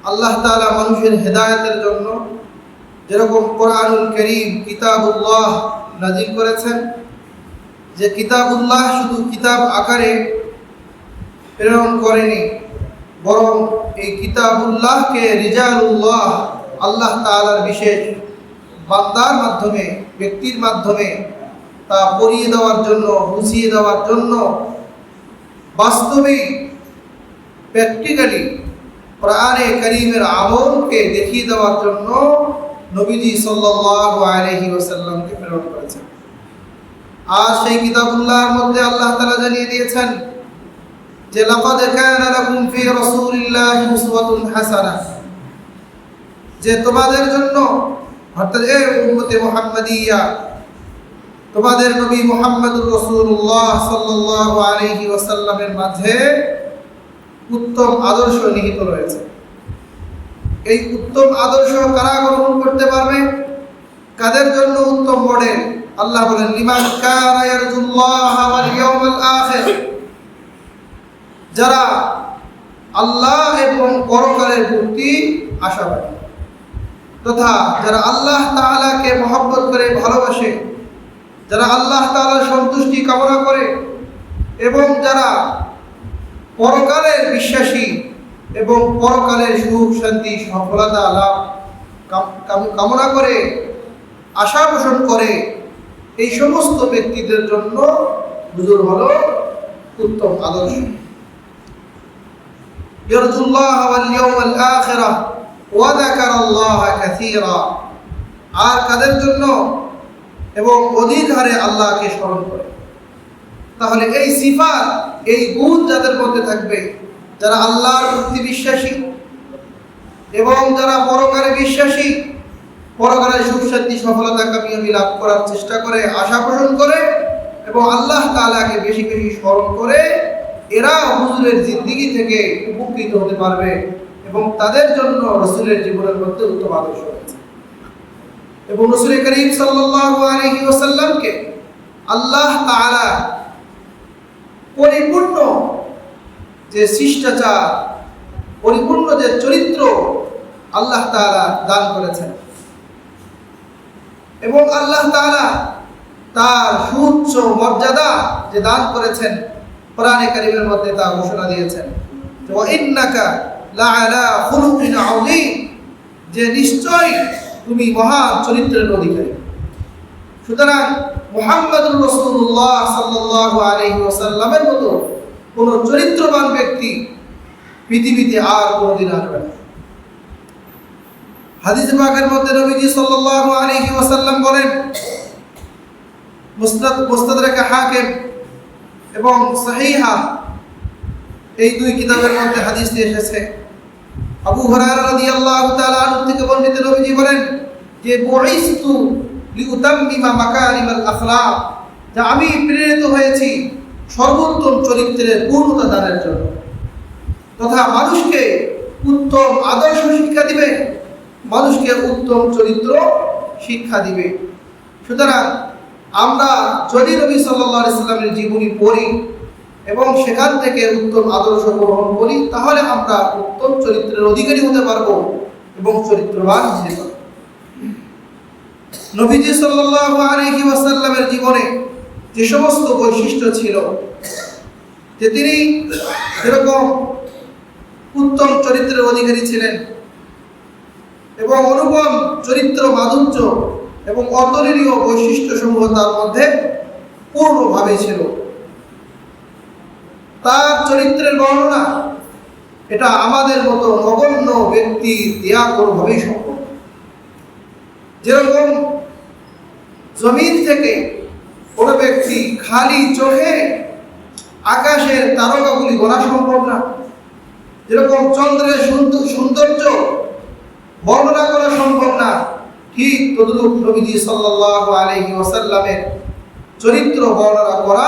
আল্লাহ তাআলা মানুষের হেদায়েতের জন্য যেরকম কোরআনুল কারীম কিতাবুল্লাহ নাযিল করেছেন, যে কিতাবুল্লাহ শুধু কিতাব আকারে প্রেরণ করেনি, বরং এই কিতাবুল্লাহকে রিজালুল্লাহ আল্লাহ তাআলার বিশেষ বান্দার মাধ্যমে, ব্যক্তির মাধ্যমে তা পড়িয়ে দেওয়ার জন্য, বুঝিয়ে দেওয়ার জন্য, বাস্তবিক প্র্যাকটিক্যালি কোরআনে কারীমের আমলকে দেখিয়ে দেওয়ার জন্য নবীজি সাল্লাল্লাহু আলাইহি ওয়াসাল্লামকে প্রেরণ করেছেন। আর সেই কিতাবুল্লাহর মধ্যে আল্লাহ তাআলা জানিয়ে দিয়েছেন যে লাকাদ কানা লাকুম ফি রাসূলিল্লাহি উসওয়াতুন হাসানাহ, যে তোমাদের জন্য, অর্থাৎ এ উম্মতে মুহাম্মাদিয়া, তোমাদের নবী মুহাম্মদুর রাসূলুল্লাহ সাল্লাল্লাহু আলাইহি ওয়াসাল্লামের মাঝে উত্তম আদর্শ নিহিত রয়েছে। এই উত্তম আদর্শ কারা গ্রহণ করতে পারবে? কাদের জন্য উত্তম মডেল? আল্লাহ বলেন লিমান কানা ইয়ারজুল্লাহ ওয়াল ইয়াউমাল আখির, যারা আল্লাহ এবং পরকালের প্রতি আশাবাদী, তথা যারা আল্লাহ তাআলাকে মহব্বত করে, ভালোবাসে, যারা আল্লাহ তাআলার সন্তুষ্টি কামনা করে এবং যারা পরকালের বিশ্বাসী এবং পরকালের সুখ শান্তি সফলতা লাভ কামনা করে, আশা পোষণ করে, এই সমস্ত ব্যক্তিদের জন্য হুজুর হলো উত্তম আদর্শ। ইয়ারজুল্লাহ ওয়াল ইয়াউমাল আখিরাহ ওয়া যাকারাল্লাহ কাসীরা, আর কাদের জন্য? এবং অধিক হারে আল্লাহকে স্মরণ করে। তাহলে এই সিফাত, এই গুণ যাদের মধ্যে থাকবে, যারা আল্লাহর প্রতি বিশ্বাসী এবং যারা পরকালে বিশ্বাসী, পরকালের সুখ শান্তি সফলতা কামিয়াবি লাভ করার চেষ্টা করে, আশা পোষণ করে এবং আল্লাহ তাআলাকে বেশি বেশি স্মরণ করে, এরা হুজুরের জিন্দেগি থেকে উপকৃত হতে পারবে এবং তাদের জন্য রাসূলের জীবনের মধ্যে উত্তম আদর্শ রয়েছে। এবং রাসূল করিম সাল্লাল্লাহু আলাইহি ওয়াসাল্লামকে আল্লাহ তাআলা পরিপূর্ণ যে শিষ্টাচার, পরিপূর্ণ যে চরিত্র আল্লাহ তাআলা দান করেছেন এবং আল্লাহ তাআলা তার সুউচ্চ মর্যাদা যে দান করেছেন, কোরআনে কারীমের মধ্যে তা ঘোষণা দিয়েছেন যে ওয়া ইন্নাকা লাআলা খুলুকিন আযীম, যে নিশ্চয়ই তুমি মহান চরিত্রের অধিকারী। সুতরাং মুহাম্মদুর রাসূলুল্লাহ সাল্লাল্লাহু আলাইহি ওয়াসাল্লামের মতো কোন চরিত্রবান ব্যক্তি পৃথিবীতে আর কোনদিন আসবে না। হাদিস পাকের মধ্যে নবীজি সাল্লাল্লাহু আলাইহি ওয়াসাল্লাম বলেন, মুস্তাদরাক হাকিম এবং সহিহা, এই দুই কিতাবের মধ্যে হাদিসটি এসেছে। আবু হুরায়রা রাদিয়াল্লাহু তাআলা আনহু থেকে বর্ণিত, নবীজি বলেন যে বুইসতু লিউতাম্মিমা মাকারিমাল আখলাক, যে আমি প্রেরিত হয়েছি সর্বোত্তম চরিত্রের পূর্ণতা দানের জন্য, তথা মানুষকে উত্তম আদর্শ শিক্ষা দিবে, মানুষকে উত্তম চরিত্র শিক্ষা দিবে। সুতরাং আমরা যদি নবী সাল্লাল্লাহু আলাইহি সাল্লামের জীবনী পড়ি এবং সেখান থেকে উত্তম আদর্শ গ্রহণ করি, তাহলে আমরা উত্তম চরিত্রের অধিকারী হতে পারবো এবং চরিত্রবান হতে পারবো। নবীজি সাল্লাল্লাহু আলাইহি ওয়াসাল্লামের জীবনে যে সমস্ত বৈশিষ্ট্য ছিল, যে তিনি যেরকম উত্তম চরিত্রের অধিকারী ছিলেন এবং অনুপম চরিত্র মাধুর্য এবং অতুলনীয় বৈশিষ্ট্য সমূহ তার মধ্যে পূর্ণভাবে ছিল, তার চরিত্রের বর্ণনা এটা আমাদের মতো নগণ্য ব্যক্তি দেয়া কোনোভাবেই সম্ভব। যেরকম জমিন থেকে কোনো ব্যক্তি খালি চোখে আকাশের তারকাগুলি গোনা সম্ভব না, যেরকম চন্দ্রের সৌন্দর্য বর্ণনা করা সম্ভব না, ঠিক তদ্রূপ নবীজি সাল্লাল্লাহু আলাইহি ওয়াসাল্লামের চরিত্র বর্ণনা করা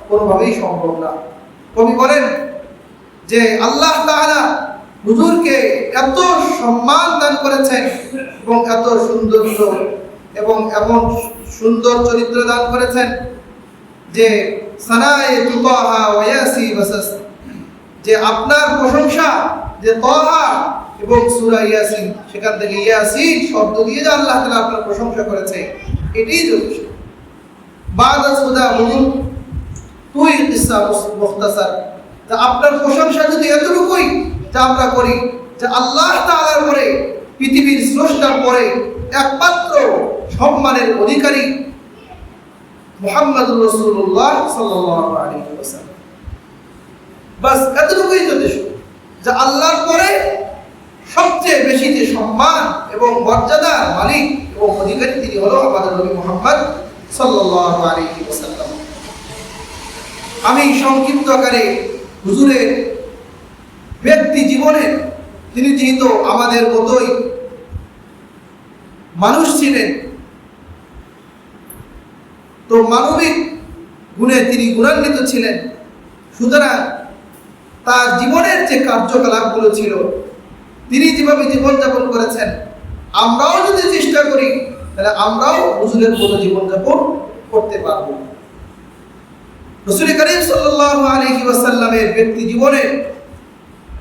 কোনোভাবেই সম্ভব না। কবি বলেন যে আল্লাহ তাআলা হুজুরকে এত সম্মান দান করেছেন এবং এত সৌন্দর্য এবং এমন সুন্দর চরিত্র দান করেছেন যে সানায়ে তুতাহা ওয়া ইয়াসি বাসাস, যে আপনার প্রশংসা, যে তাহা এবং সূরা ইয়াসিন, সেখান থেকে ইয়াসিন শব্দ দিয়ে যে আল্লাহ তাআলা আপনার প্রশংসা করেছে, এটাই যথেষ্ট। বাদা সুদা বলুন তুই কিসসা মুখতাসার, তা আপনার প্রশংসা যদি এতটুকুই যা আমরা করি যে আল্লাহ তাআলার পরে, পৃথিবীর স্রষ্টার পরে একমাত্র সম্মানের অধিকারী মুহাম্মদুর রাসূলুল্লাহ সাল্লাল্লাহু আলাইহি ওয়াসাল্লাম, বাস এতটুকুই যথেষ্ট। যে আল্লাহর পরে সবচেয়ে বেশি যে সম্মান এবং মর্যাদার মালিক এবং অধিকারী তিনি হলো আমাদের নবী মুহাম্মদ সাল্লাল্লাহু আলাইহি ওয়াসাল্লাম। আমি সংক্ষিপ্ত আকারে হুজুরের ব্যক্তি জীবনের, তিনি যেহেতু আমাদের মতোই মানুষ ছিলেন, তো মানবিক গুণে তিনি গুণান্বিত ছিলেন, সুতরাং তার জীবনের যে কার্যকলাপগুলো ছিল, তিনি যেভাবে জীবনযাপন করেছেন, আমরাও যদি চেষ্টা করি তাহলে আমরাও হুজুরের মতো জীবনযাপন করতে পারব। রাসূল করিম সাল্লাল্লাহু আলাইহি ওয়াসাল্লামের ব্যক্তি জীবনের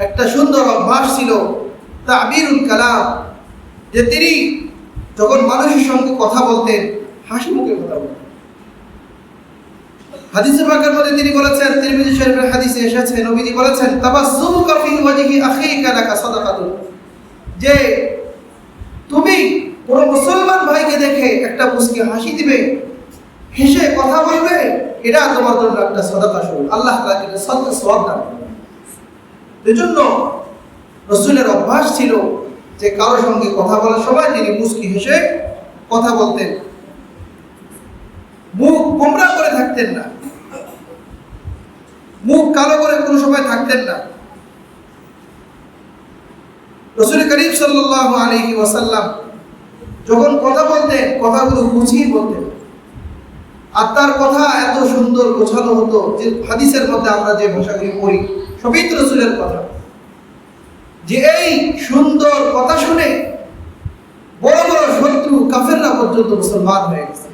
একটা সুন্দর অভ্যাস ছিল তা'বীরুল কালাম, যে তিনি যখন মানুষের সঙ্গে কথা বলতেন হাসি মুখে কথা বলতেন। হাদিসে পাকের মধ্যে তিনি বলেছেন, তিরমিজি শরীফের হাদিসে এসেছে, নবীজি বলেছেন তাবাসসুমুকা ফি ওয়াজহি আখিকা লাকা সাদাকাতুন, যে তুমি কোন মুসলমান ভাইকে দেখে একটা মুস্কি হাসি দিবে, হেসে কথা বলবে, এটা তোমার জন্য একটা সাদাকা স্বরূপ, আল্লাহ তাআলা এর সাদকা সওয়াব দান করবেন। এজন্য রাসূলের অভ্যাস ছিল যে কারোর সঙ্গে কথা বলার সময় তিনি মুস্কি হেসে কথা বলতেন, মুখ গোমরা করে থাকতেন না, মুখ কালো করে কোনো সময় থাকতেন না। রাসূল করিম সাল্লাল্লাহু আলাইহি ওয়াসাল্লাম যখন কথা বলতেন, কথাগুলো গুছিয়ে বলতেন, আর তার কথা এত সুন্দর গোছানো হতো যে হাদিসের মধ্যে আমরা যে ভাষাগুলি পড়ি সবই তো রাসূলের কথা। যে এই সুন্দর কথা শুনে বড় বড় শত্রু কাফেররা পর্যন্ত মুসলমান হয়ে গেছে।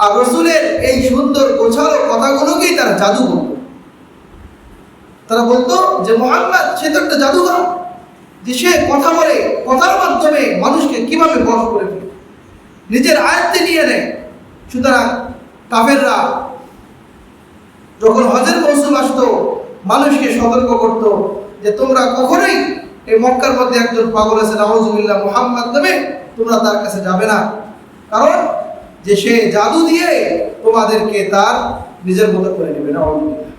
আর রাসূলের এই সুন্দর গোছানো কথাগুলোকেই তারা জাদু বলতো। তারা বলতো যে মুহাম্মদ সে তো একটা জাদুঘর, যে সে কথা বলে, কথার মাধ্যমে মানুষকে কিভাবে বশ করে ফেলে, নিজের আয়ত্তে নিয়ে নেয়। সুতরাং কাফেররা যখন হজের মৌসুম আসতো মানুষকে সতর্ক করতো যে তোমরা কখনোই এই মক্কার মধ্যে একজন পাগল আছে নাউযুবিল্লাহ মুহাম্মদ নামে, তোমরা তার কাছে যাবে না, কারণ যে সে জাদু দিয়ে তোমাদেরকে তার নিজের মতো করে নেবে। নাউযুবিল্লাহ।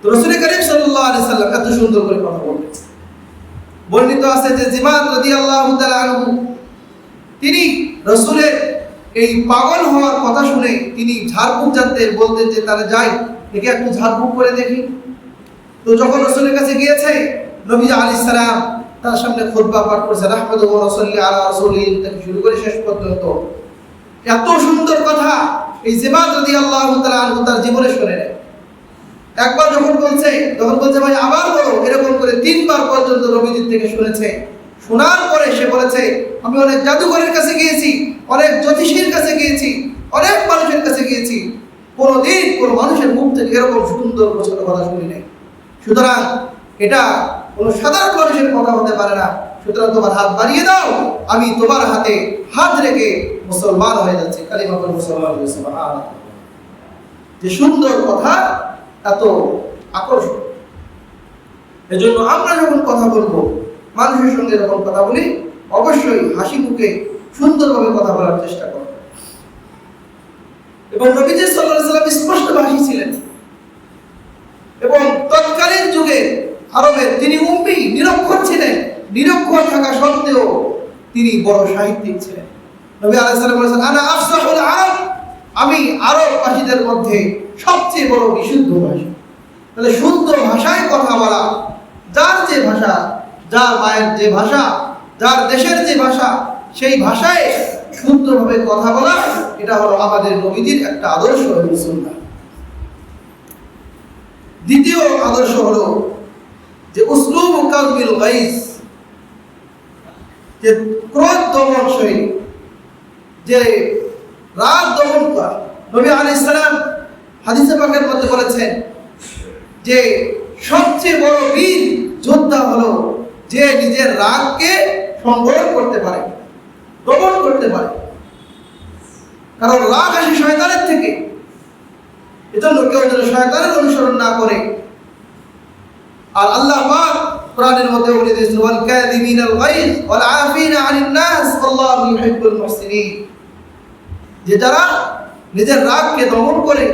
তো রাসূল করিম সাল্লাল্লাহু আলাইহি সাল্লাম এত সুন্দর করে কথা বলতেন। বর্ণিত আছে যে জিমাদ রাদিয়াল্লাহু তাআলা আনহু, তিনি রাসূলের এই পাগল হওয়ার কথা শুনে তিনি ঝাড়ফুঁক জানতেন, বলতেন যে তাহলে যাই দেখে একটু ঝাড়ফুঁক করে দেখি। তো যখন রাসূলের কাছে গিয়েছে, নবী আলাইহিস সালাম তার সামনে খুতবা পাঠ করেছে, রাহমাতু ওয়া সাল্লি আলা রাসূলিহি থেকে শুরু করে শেষ পর্যন্ত এত সুন্দর কথা এই জিমাদ রাদিয়াল্লাহু তাআলা আনহু তার জীবনে শুনে নেয়। একবার যখন বলছে ভাই আবার বলো, এরকম করে তিনবার পর্যন্ত নবীজির থেকে শুনেছে। শোনার পরে সে বলেছে আমি অনেক জাদুঘরের কাছে গিয়েছি, অনেক জ্যোতিষীর কাছে গিয়েছি, অনেক মানুষের কাছে গিয়েছি, কোনোদিন কোনো মানুষের মুখ থেকে এরকম সুন্দর গোছানো কথা শুনি নাই। সুতরাং এটা কোনো সাধারণ মানুষের কথা হতে পারে না। সুতরাং তোমার হাত বাড়িয়ে দাও, আমি তোমার হাতে হাত রেখে মুসলমান হয়ে যাচ্ছি, কালিমা পড়ে মুসলমান হয়ে সুবহানাল্লাহ। যে সুন্দর কথা, এত আকর্ষণ। এজন্য আমরা যখন কথা বলবো, মানুষের সঙ্গে যখন কথা বলি, অবশ্যই হাসি মুখে সুন্দরভাবে কথা বলার চেষ্টা করব। এবং নবীজি সাল্লাল্লাহু আলাইহি ওয়াসাল্লাম স্পষ্টভাষী ছিলেন, এবং তৎকালীন যুগে আরবে তিনি উম্মি, নিরক্ষর ছিলেন। নিরক্ষর থাকা সত্ত্বেও তিনি বড় সাহিত্যিক ছিলেন। নবী আলাইহিস সালাম বলেছেন আনা আফসাহুল আরব, আমি আরব ভাষীদের মধ্যে সবচেয়ে বড় বিশুদ্ধ ভাষী। তাহলে শুদ্ধ ভাষায় কথা বলা, যার যে ভাষা, যার মায়ের যে ভাষা, যার দেশের যে ভাষা, সেই ভাষায় শুদ্ধভাবে কথা বলা, এটা হলো আমাদের নবীজির একটা আদর্শ এবং সুন্নাহ। দ্বিতীয় আদর্শ হলো যে উসলুব কাযমিল গাইজ, যে ক্রোধ দমন শৈলী, যে রাগ দমন করা। নবী আলাইহিস সালাম হাদিসে পাকের মধ্যে বলেছেন যে সবচেয়ে বড় বীর যোদ্ধা হলো হলো যে নিজের রাগকে সংবরণ করতে পারে, দমন করতে পারে। কারণ রাগ আসে শয়তানের থেকে। এজন্য কেউ যেন শয়তানের অনুসরণ না করে। আর আল্লাহ পাক কোরআনের মধ্যে বলে দিয়েছেন, ওয়াল কাযিমিনাল গায়জ ওয়াল আফিনা আনিন নাস আল্লাহু ইউহিব্বুল মুহসিনিন, যে যারা নিজের রাগকে দমন করে,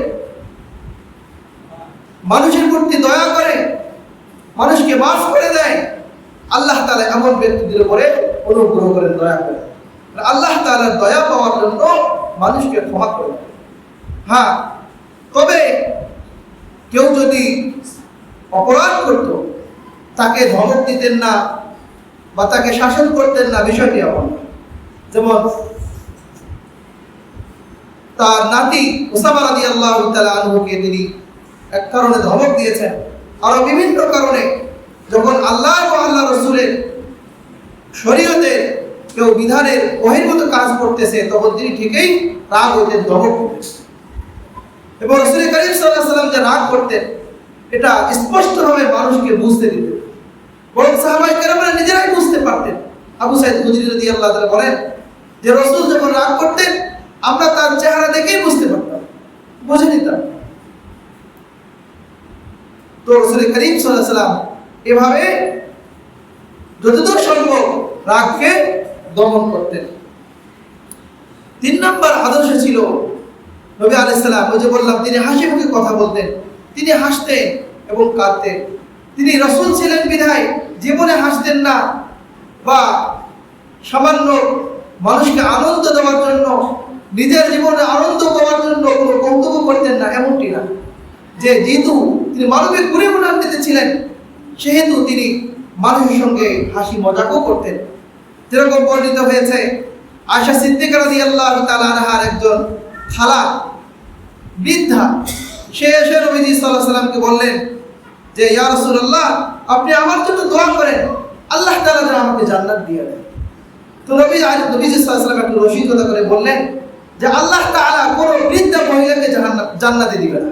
মানুষের প্রতি দয়া করে, মানুষকে মাফ করে দেয়, আল্লাহ তাআলা এমন ব্যক্তিদের উপরে অনুগ্রহ করেন, দয়া করেন। আল্লাহ তাআলার দয়া পাওয়ার জন্য মানুষকে ক্ষমা করে দেয়। হ্যাঁ, তবে কেউ যদি অপরাধ করত, তাকে ধমক দিতেন না বা তাকে শাসন করতেন না, বিষয়টি এমন। যেমন তার নাতি উসামা রাদিয়াল্লাহু তাআলা আনহুকে তিনি এক কারণে ধমক দিয়েছেন, আরো বিভিন্ন কারণে। যখন আল্লাহ ও আল্লাহ রাসূলের শরীয়তের কেউ বিধানের বহির্ভূত কাজ করতেছে, তখন তিনি ঠিকই রাগ হইতেন, ধমক দিতেন। এবং রাসূল করিম সাল্লাল্লাহু আলাইহি ওয়াসাল্লাম যে রাগ করতেন, এটা স্পষ্টভাবে মানুষকে বুঝতে দিতেন। বরং সাহাবায়ে কেরামরা নিজেরাই বুঝতে পারতেন। আবু সাঈদ খুদরী রাদিয়াল্লাহু তাআলা বলেন যে রাসূল যখন রাগ করতেন, আমরা তার চেহারা দেখেই বুঝতে পারতাম, বুঝে নিতাম। তো রাসূল করিম সাল্লাল্লাহু আলাইহি ওয়াসাল্লাম এভাবে যতদূর সম্ভব রাগকে দমন করতেন। 3 নম্বর আদর্শ ছিল নবী আলাইহিস সালাম, ওই যে বললাম, তিনি হাসি মুখে কথা বলতেন, তিনি হাসতেন এবং কাঁদতেন। তিনি রাসূল ছিলেন বিধায় জীবনে হাসতেন না বা সামান্য মানুষকে আনন্দ দেওয়ার জন্য, নিজের জীবনে আনন্দ পাওয়ার জন্য কোনো কৌতুক করতেন না, এমনটি না। যেহেতু তিনি মানবিক গুণান্বিত ছিলেন, সেহেতু তিনি মানুষের সঙ্গে হাসি মজাকও করতেন। যেরকম বর্ণিত হয়েছে, আয়েশা সিদ্দিকা রাদিয়াল্লাহু তাআলা আনহার একজন খালা, বৃদ্ধা, সে এসে নবীজি সাল্লাল্লাহু আলাইহি ওয়াসাল্লামকে বললেন যে, ইয়া রাসূলুল্লাহ, আপনি আমার জন্য দোয়া করেন, আল্লাহ তাআলা যেন আমাকে জান্নাত দিয়ে দেন। তো নবীজি সাল্লাল্লাহু আলাইহি ওয়াসাল্লাম একটু রসিকতা করে বললেন যে, আল্লাহ তাআলা কোন বৃদ্ধা মহিলাকে জান্নাতে দিবে না।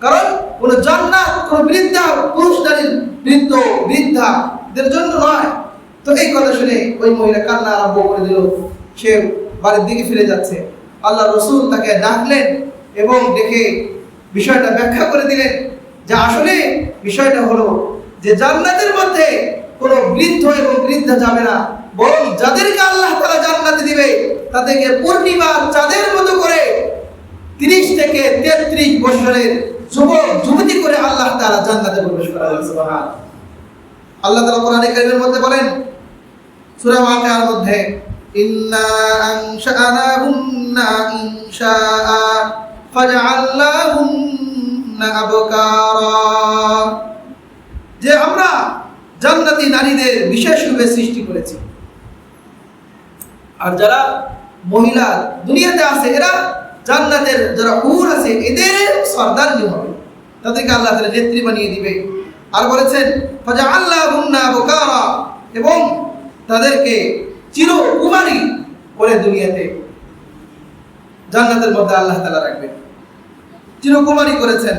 কারণ কোন জান্নাত কোন বৃদ্ধা পুরুষ নারীর বৃদ্ধাদের জন্য নয়। তো এই কথা শুনে ওই মহিলা কান্না আরম্ভ করে দিল। সে বাড়ির দিকে ফিরে যাচ্ছে। আল্লাহ রাসূল তাকে ডাকলেন এবং ডেকে বিষয়টা ব্যাখ্যা করে দিলেন যে আসলে বিষয়টা হলো যে জান্নাতের মধ্যে কোনো বৃদ্ধ এবং বৃদ্ধা যাবে না, বরং যাদেরকে আল্লাহ তাআলা জান্নাতে দিবে তাদেরকে পূর্ণিমার চাঁদের মতো করে 30 থেকে 33 বছরের যুবক যুবতী করে আল্লাহ তাআলা জান্নাতে প্রবেশ করাবেন। সুবহানাল্লাহ। আল্লাহ তাআলা কোরআনে কারীমের মধ্যে বলেন, সূরা ওয়াকিয়ার মধ্যে, ইন্না আনশাআনাহুন্না ইনশাআ ফাজআলনাহুন্না আবকারা, যে আমরা জান্নাতি নারীদের বিশেষ রূপে সৃষ্টি করেছি। আর যারা মহিলা দুনিয়াতে আছে, এরা জান্নাতের যারা হুর আছে, এদের সরদারনি হবে, তাদেরকে আল্লাহ তাআলা নেত্রী বানিয়ে দিবে। আর বলেছেন ফাজআলনাহুন্না আবকারা, এবং তাদেরকে চিরকুমারী করে দুনিয়াতে জান্নাতের মধ্যে আল্লাহ তাআলা রাখবেন, চিরকুমারী করেছেন।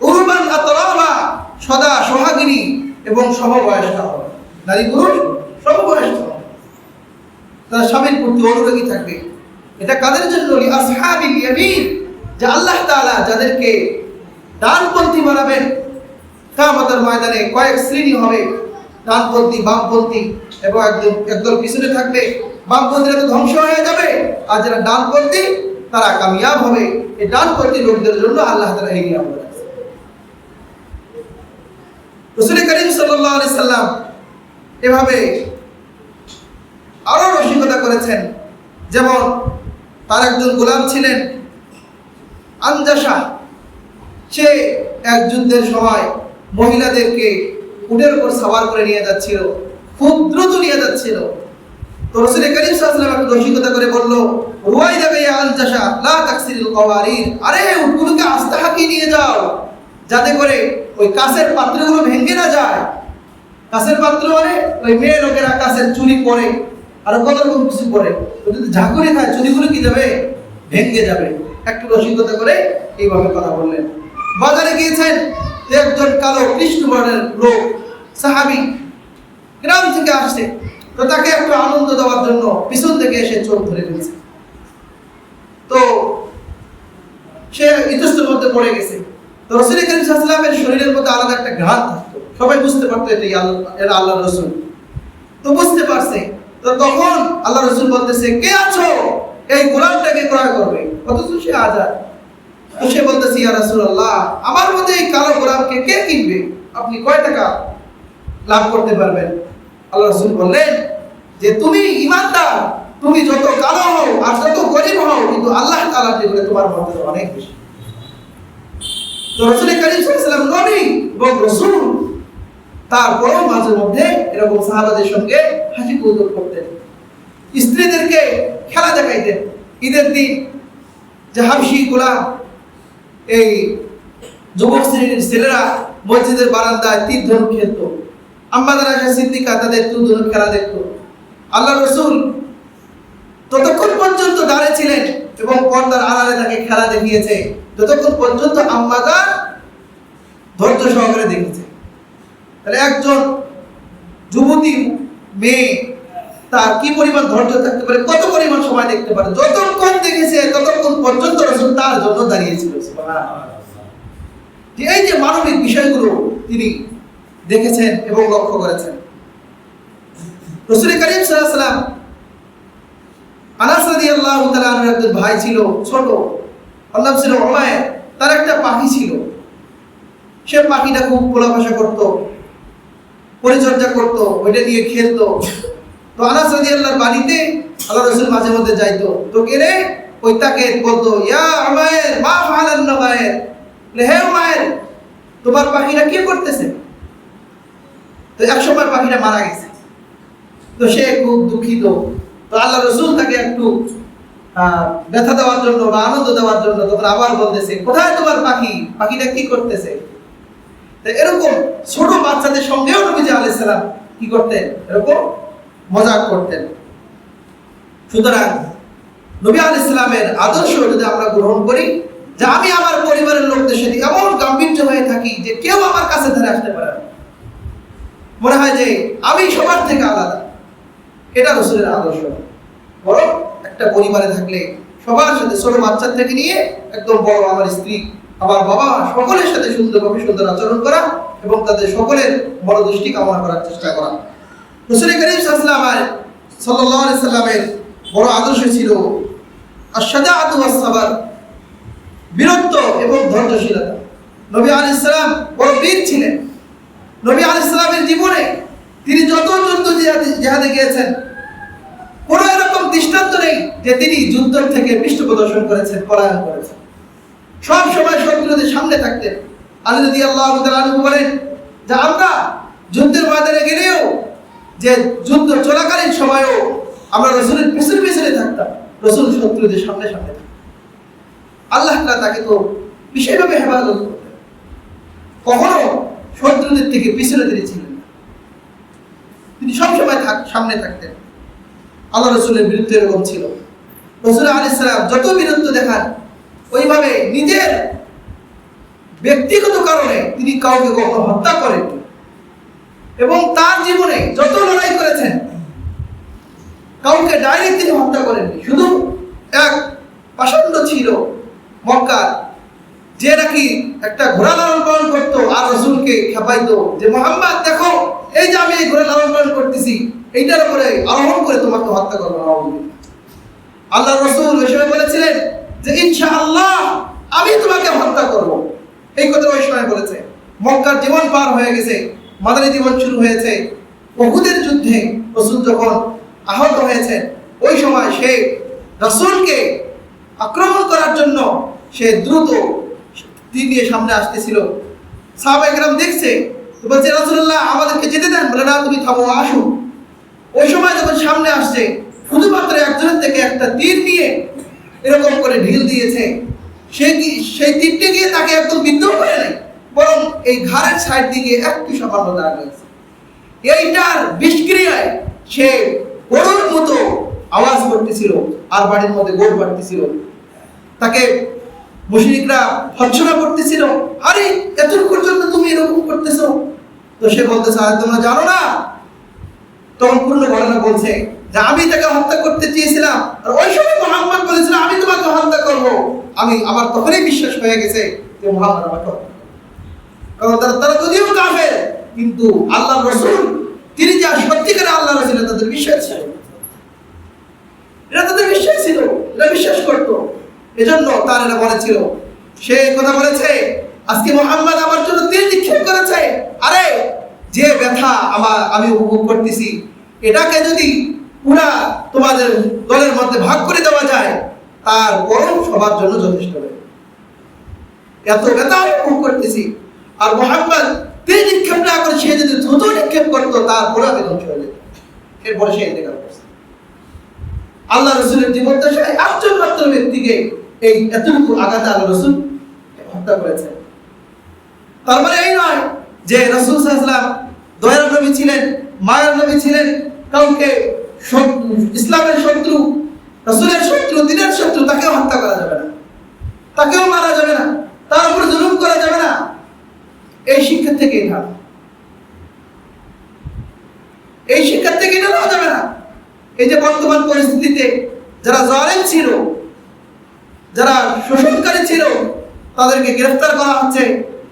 উরবান আতরাবা, সদা সোহাগিনী এবং সমবয়স্ক হবে, নারী পুরুষ সমবয়স্ক হবে, তারা স্বামীর প্রতি অনুরাগী থাকবে। এটা কাদের জন্য? লিআসহাবিল ইয়ামিন, যে আল্লাহ তাআলা যাদেরকে ডানপন্থী বানাবেন। কিয়ামতের ময়দানে কয়েক শ্রেণী হবে, ডানপন্থী, বামপন্থী, এবং একদল পিছনে থাকবে। বামপন্থীরা তো ধ্বংস হয়ে যাবে, আর যারা ডানপন্থী তারা কামিয়াব হবে। এই ডানপন্থী লোকদের জন্য আল্লাহ তাআলা এই নিয়ামত রাখছেন। রাসূল করিম সাল্লাল্লাহু আলাইহি সাল্লাম এভাবে আরো রসিকতা করেছেন। যেমন তার একজন গোলাম ছিলেন আনজাশা, সে এক যুদ্ধের সময় মহিলাদেরকে উটের উপর সওয়ার করে নিয়ে যাচ্ছিল, খুব দ্রুত নিয়ে যাচ্ছিল। তো রাসূল করিম সাল্লাল্লাহু আলাইহি ওয়াসাল্লাম রসিকতা করে বলল, রুয়াইদা ইয়া আনজাশা লা তাকসিরিল কওয়ারির, আরে উটগুলোকে আস্তে হাঁকিয়ে নিয়ে যাও, যাতে করে ওই কাঁচের পাত্রগুলো ভেঙে না যায়। কাঁচের পাত্র মানে ওই মেয়ে লোকেরা কাঁচের চুরি করে আর কত রকম কিছু করে, যদি ঝাঁকুনি খায় চুরিগুলো কি যাবে, ভেঙে যাবে। একটু রসিকতা করে এইভাবে কথা বললেন। বাজারে গিয়েছেন, যে একজন কালো কৃষ্ণ বর্ণের লোক সাহাবী গ্রাম থেকে আসছে, তো তাকে একটু আনন্দ দেওয়ার জন্য পিছন থেকে এসে চোখ ধরে ফেলছে। তো সে ইতস্তর মধ্যে পড়ে গেছে। তো রাসূল করিম সাল্লাল্লাহু আলাইহি ওয়াসাল্লামের শরীরের মধ্যে আলাদা একটা ঘ্রাণ থাকতো, সবাই বুঝতে পারতো এটা আল্লাহর রাসূল। তো বুঝতে পারছে, তো তখন আল্লাহ রাসূল বলতেছে, কে আছো এই গোলামটাকে ক্রয় করবে, অথচ সে আজাদ। তো সে বলতেছে, ইয়া রাসূলুল্লাহ, আমার মধ্যে এই কালো গোলামকে কে কিনবে, আপনি কয় টাকা লাভ করতে পারবেন? আল্লাহ রাসূল বললেন যে তুমি ঈমানদার, তুমি যত কালো হও আর যত গরীব হও, কিন্তু আল্লাহ তাআলার নিকটে তোমার মর্যাদা অনেক বেশি। তো রাসূল করিম সাল্লাল্লাহু আলাইহি ওয়াসাল্লাম নবী এবং রাসূল, তারপরও মাঝে মধ্যে এরকম সাহাবাদের সঙ্গে হাসি কৌতুক করতেন, স্ত্রীদেরকে খেলা দেখাইতেন। ঈদের দিন যে হাবশী গোলাম, এই যুবক শ্রেণীর ছেলেরা মসজিদের বারান্দায় তীর ধনুক খেলতো, আম্মা আয়েশা সিদ্দিকা তাদের তীর ধনুক খেলা দেখতো। আল্লাহ রাসূল ততক্ষণ পর্যন্ত দাঁড়িয়ে ছিলেন এবং পর্দার আড়ালে তাকে খেলা দেখিয়েছে যতক্ষণ পর্যন্ত আম্মা ধৈর্য সহকারে দেখেছে। তাহলে একজন যুবতী মেয়ে তার কি পরিমাণ ধৈর্য থাকতে পারে, কত পরিমাণ সময় দেখতে পারে, যতক্ষণ দেখেছে ততক্ষণ পর্যন্ত রাসূল তার জন্য দাঁড়িয়েছিল। যে এই যে মানবিক বিষয়গুলো তিনি দেখেছেন এবং লক্ষ্য করেছেন। রাসূল করিম সাল্লাল্লাহু আলাইহি ওয়াসাল্লাম আনাস রাদিয়াল্লাহু তাআলা আনহু একজন ভাই ছিল, ছোট, ওর নাম ছিল উমাইর। তার একটা পাখি ছিল, সে পাখিটা খুব পোলাপাশা করত, পরিচর্যা করত, ওইটা নিয়ে খেলতো। তো আনাস রাদিয়াল্লাহু বাড়িতে আল্লাহ রাসূল মাঝে মধ্যে যাইতো, তো গেলে ওই তাকে বলতো, ইয়া উমাইর মা ফাআলান নাবায়ের, হে উমাইর তোমার পাখিটা কি করতেছে? তো একসময় পাখিটা মারা গেছে, তো সে খুব দুঃখিত। তো আল্লাহ রাসূল তাকে একটু ব্যথা দেওয়ার জন্য বা আনন্দ দেওয়ার জন্য তখন আবার বলতেছে, কোথায় তোমার পাখি, পাখিটা কি করতেছে? তো এরকম ছোট বাচ্চাদের সঙ্গেও নবীজি আলাইহিস সালাম কি করতেন, এরকম মজাক করতেন। সুতরাং নবী আলাইহিস সালামের আদর্শ যদি আমরা গ্রহণ করি, যে আমি আমার পরিবারের লোকদের সাথে এমন গাম্ভীর্য হয়ে থাকি যে কেউ আমার কাছে ধরে আসতে পারে না, মনে হয় যে আমি সবার থেকে আলাদা, এটা রাসূলের আদর্শ। বরং একটা পরিবারে থাকলে সবার সাথে, ছোট বাচ্চা থেকে নিয়ে একদম বড়, আমার স্ত্রী, আমার বাবা, সকলের সাথে সুন্দরভাবে সুন্দর আচরণ করা এবং তাদের সকলের বড় দৃষ্টি কামনা করার চেষ্টা করা। রাসূল করিম সাল্লাল্লাহু আলাইহি ওয়াসাল্লামের বড় আদর্শ ছিল আশ-শাজাআতু ওয়াস-সাবর, বীরত্ব এবং ধৈর্যশীলতা। নবী আলাইহিস সালাম বড় বীর ছিলেন। নবী আলাইহিস সালামের জীবনে তিনি যত যুদ্ধ জিহাদে গিয়েছেন, কোন এরকম দৃষ্টান্ত নেই যে তিনি যুদ্ধ থেকে পৃষ্ঠ প্রদর্শন করেছেন, পলায়ন করেছেন। সব সময় শত্রুদের সামনে থাকতেন। আলী রাদিয়াল্লাহু তাআলা আনহু বলেন যে আমরা যুদ্ধের ময়দানে গেলেও, যে যুদ্ধ চলাকালীন সময়ও আমরা রাসূলের পিছনে পিছনে থাকতাম, রাসূল শত্রুদের সামনে সামনে থাকতেন। আল্লাহ তাআলা তাকে তো বিশেষভাবে হেফাজত করতেন, কখনো শত্রুদের থেকে পিছনে তিনি ছিলেন না, তিনি সবসময় সামনে থাকতেন। আল্লাহ রাসূলের বিরুদ্ধে এরকম ছিল। রাসূল আলাইহিস সালাম যত বীরত্ব দেখান, ওইভাবে নিজের ব্যক্তিগত কারণে তিনি কাউকে কখনো হত্যা করেননি এবং তার জীবনে যত লড়াই করেছেন কাউকে ডাইরেক্ট তিনি হত্যা করেননি। শুধু এক পাষণ্ড ছিল মক্কার, যে নাকি একটা ঘোড়া লালন পালন করতো আর রাসূলকে খেপাইতো যে মুহাম্মদ দেখো, এই যে আমি এই ঘোড়া লালন পালন করতেছি, এইটার উপরে আরোহণ করে তোমাকে হত্যা করবো। আল্লাহ রাসূল ওই সময় বলেছিলেন যে ইনশাআল্লাহ আমি তোমাকে হত্যা করব, এই কথা ওই সময় বলেছে। মক্কার জীবন পার হয়ে গেছে, মাদানী জীবন শুরু হয়েছে। উহুদের যুদ্ধে রাসূল যখন আহত হয়েছেন, ওই সময় সে রাসূলকে আক্রমণ করার জন্য সে দ্রুত তীর নিয়ে সামনে আসতেছিল। সাহাবায়ে কেরাম দেখছে, বলছে রাসূলুল্লাহ আমাদেরকে যেতে দেন, বলে না তুমি থামো, আসো। ওই সময় যখন সামনে আসছে, শুধুমাত্র একজনের থেকে একটা তীর নিয়ে এরকম করে ঢিল দিয়েছে, সেই তীরটি গিয়ে তাকে একদম বিদ্ধ করে নাই, বরং এই ঘাড়ের সাইড দিকে একটু সামান্য দাগ হয়েছে। এইটার বিষক্রিয়ায় সে গরুর মতো আওয়াজ করতেছিল আর বাড়ির মধ্যে গোড় বাড়তেছিল। তাকে মুশরিকরা ভৎসনা করতেছিল, আরে এতটুকুর জন্য তুমি এরকম করতেছো? তো সে বলতেছে, আর তোমরা জানো না? তখন পূর্ণ ঘটনা বলছে যে আমি তাকে হত্যা করতে চেয়েছিলাম, আর ওই সময় মুহাম্মদ বলেছিল আমি তোমাকে হত্যা করব। আমার তখনই বিশ্বাস হয়ে গেছে যে মুহাম্মদ আমাকে হত্যা করবে। কারণ তারা যদিও কাফের, কিন্তু আল্লাহর রাসূল তিনি যে সত্যিকারে আল্লাহর রাসূল তাদের বিশ্বাস ছিল, এটা তাদের বিশ্বাস ছিল, এটা বিশ্বাস করত। এজন্য তার এরা বলেছিল, সে কথা বলেছে আজকে মুহাম্মদ আমার জন্য তীর নিক্ষেপ করেছে, আরে যে ব্যথা আমি উপভোগ করতেছি এটাকে যদি পুরা তোমাদের দলের মধ্যে ভাগ করে দেওয়া যায় তার বরং সবার জন্য যথেষ্ট হবে। এত ব্যথা আমি উপভোগ করতেছি, আর মুহাম্মদ তীর নিক্ষেপ না করে সে যদি থুতু নিক্ষেপ করতো তার পুরা ধ্বংস হয়ে যেত। এরপরে সে ইন্তেকাল করছে। আল্লাহ রাসূলের জীবদ্দশায় একজন মাত্র ব্যক্তিকে এই এতটুকু আঘাতে আল্লাহ রাসূল হত্যা করেছেন। তার মানে এই নয় যে রাসূল সাল্লাল্লাহু আলাইহি ওয়াসাল্লাম দয়ার নবী ছিলেন, মায়ের নবী ছিলেন, কাউকে ইসলামের শত্রু, রাসূলের শত্রু, দ্বীনের শত্রু তাকেও হত্যা করা যাবে না, তাকেও মারা যাবে না, তার উপর জুলুম করা যাবে না। এই শিক্ষা থেকে এটা নেওয়া যাবে না। এই যে বর্তমান পরিস্থিতিতে যারা জালেম ছিল, যারা শোষণকারী ছিল, তাদেরকে গ্রেফতার করা হচ্ছে,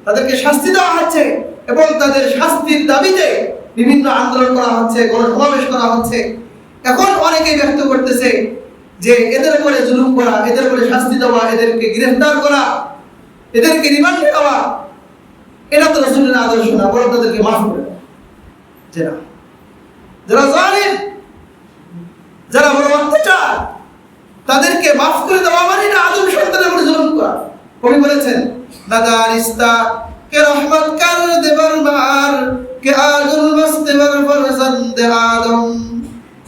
তাদেরকে শাস্তি দেওয়া হচ্ছে, এবং তাদের শাস্তির দাবিতে বিভিন্ন আন্দোলন করা হচ্ছে, গণসমাবেশ করা হচ্ছে। এখন অনেকেই ব্যক্ত করতেছে যে এদের উপরে জুলুম করা, এদের উপরে শাস্তি দেওয়া, এদেরকে গ্রেফতার করা, এদেরকে রিমান্ডে দেওয়া, এটা তো রাসূলের আদর্শ না, বরং তাদেরকে মাফ করে দেওয়া। যারা জালেম, যারা বড় অত্যাচার, তাদেরকে মাফ করে দেওয়া মানে না আদম সন্তানের উপরে জুলুম করা। কবি বলেছেন, না জানিস্তা কে রহমত কার দেবার মার কে আগুল মস্তে বার ফরজন্দে আদম।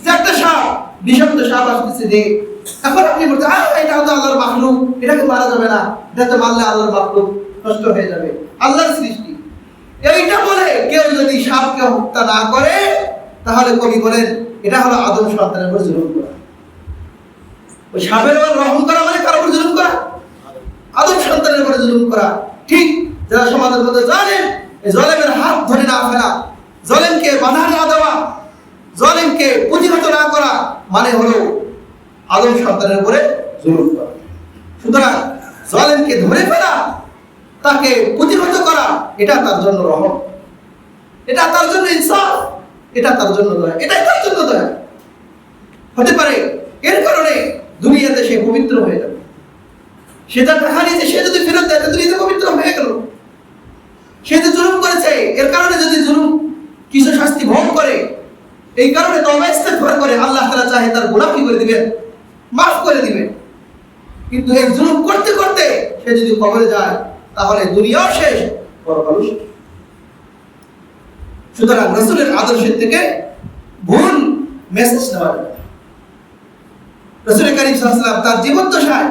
যে একটা সাপ, বিষাক্ত সাপ আসতেছে, যে এখন আপনি বলতে এটা তো আল্লাহর মাখলুক, এটাকে মারা যাবে না, এটাকে মারলে আল্লাহর মাখলুক নষ্ট হয়ে যাবে, আল্লাহর সৃষ্টি। এইটা বলে কেউ যদি সাপকে হত্যা না করে, তাহলে কবি বলেন এটা হলো আদম সন্তানের উপর জুলুম করা। ওই সাপের উপর রহম করা মানে কার উপর জুলুম করা? আদম সন্তানের উপর জুলুম করা। ঠিক যারা সমাজের মধ্যে জালেম, এই জালেমের হাত ধরে না ফেলা, জালেমকে বাধা না দেওয়া, জালেমকে প্রতিহত না করা মানে হলো আদম সন্তানের উপরে জুলুম করা। সুতরাং জালেমকে ধরে ফেলা, তাকে প্রতিহত করা, এটা তার জন্য রহম, এটা তার জন্য ইনসাফ, এটা তার জন্য দয়া, এটাই তার জন্য দয়া হতে পারে। এর কারণে দুনিয়াতে সে পবিত্র হয়ে যাবে। সে তার টাকা নিয়েছে, সে যদি ফেরত দেয় দুনিয়াতে পবিত্র হয়ে গেল। সে যে জুলুম করেছে, এর কারণে যদি জুলুম কিছু শাস্তি ভোগ করে, এই কারণে তওবা ইস্তেগফার করে, আল্লাহ তাআলা চাহে তার গুনাহ কি করে দিবেন? মাফ করে দিবেন। কিন্তু এই জুলুম করতে করতে সে যদি কবরে যায়, তাহলে দুনিয়াও শেষ, পরকালও শেষ। সুতরাং রাসূলের আদর্শের থেকে ভুল মেসেজ নেওয়া যাবে না। রাসূল কারীম সাল্লাল্লাহু আলাইহি ওয়াসাল্লাম তার জীবদ্দশায়